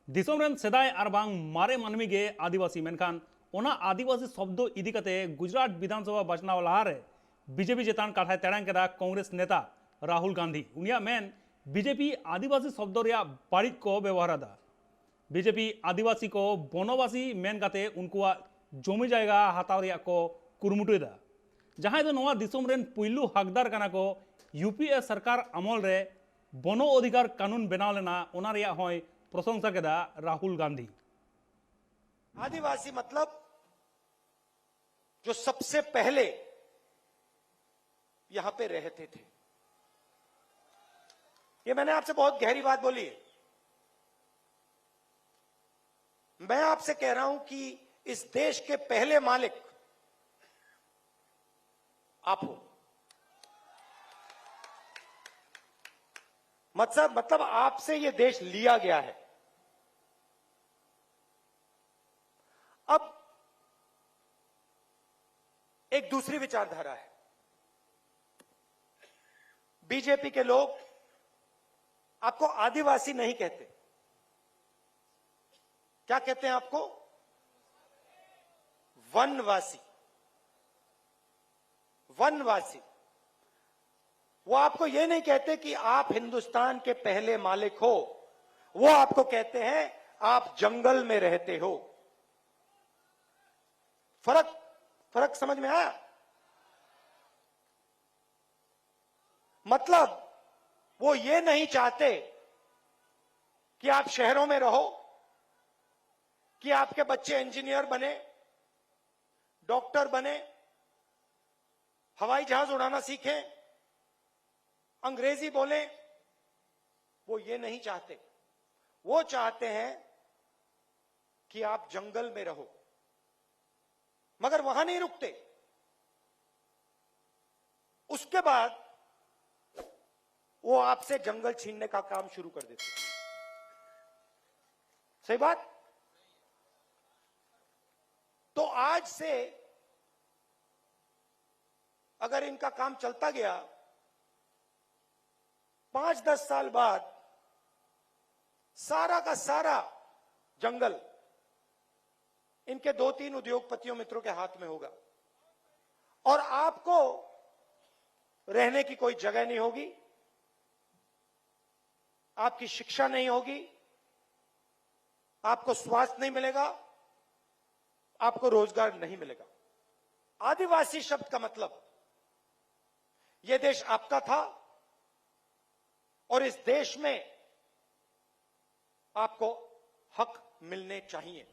Disom rain सेदाय are बांग मारे मानमी गे आदिवासी मेनखान ओना आदिवासी शब्द इदी कते गुजरात विधानसभा बचनाव लहारे बीजेपी चेतान काठाय तेड़ां केदा कांग्रेस नेता राहुल गांधी उनिया मेन बीजेपी आदिवासी शब्द रिया बाड़िज को व्यवहार दा बीजेपी आदिवासी को बनवासी मेन काते उनकुआ जमी जायगा हाताव रिया को कुरुमुटुदा जहां दो नवा दिसोम रेन पुइलु हकदार काना को यूपीए सरकार अमल रे बनो अधिकार कानून बनाव लेना ओना रिया होय प्रशंसा केदा राहुल गांधी। आदिवासी मतलब जो सबसे पहले यहां पे रहते थे। ये मैंने आपसे बहुत गहरी बात बोली है। मैं आपसे कह रहा हूं कि इस देश के पहले मालिक आप हो। मतलब आपसे ये देश लिया गया है। अब एक दूसरी विचारधारा है। बीजेपी के लोग आपको आदिवासी नहीं कहते। क्या कहते हैं आपको? वनवासी। वनवासी। वो आपको ये नहीं कहते कि आप हिंदुस्तान के पहले मालिक हो। वो आपको कहते हैं आप जंगल में रहते हो। फर्क समझ में आया? मतलब वो ये नहीं चाहते कि आप शहरों में रहो, कि आपके बच्चे इंजीनियर बने, डॉक्टर बने, हवाई जहाज उड़ाना सीखें, अंग्रेजी बोलें। वो ये नहीं चाहते। वो चाहते हैं कि आप जंगल में रहो। मगर वहां नहीं रुकते। उसके बाद वो आपसे जंगल छीनने का काम शुरू कर देते। सही बात? तो आज से अगर इनका काम चलता गया, 5-10 साल बाद सारा का सारा जंगल इनके 2-3 उद्योगपतियों मित्रों के हाथ में होगा और आपको रहने की कोई जगह नहीं होगी, आपकी शिक्षा नहीं होगी, आपको स्वास्थ्य नहीं मिलेगा, आपको रोजगार नहीं मिलेगा। आदिवासी शब्द का मतलब यह देश आपका था और इस देश में आपको हक मिलने चाहिए।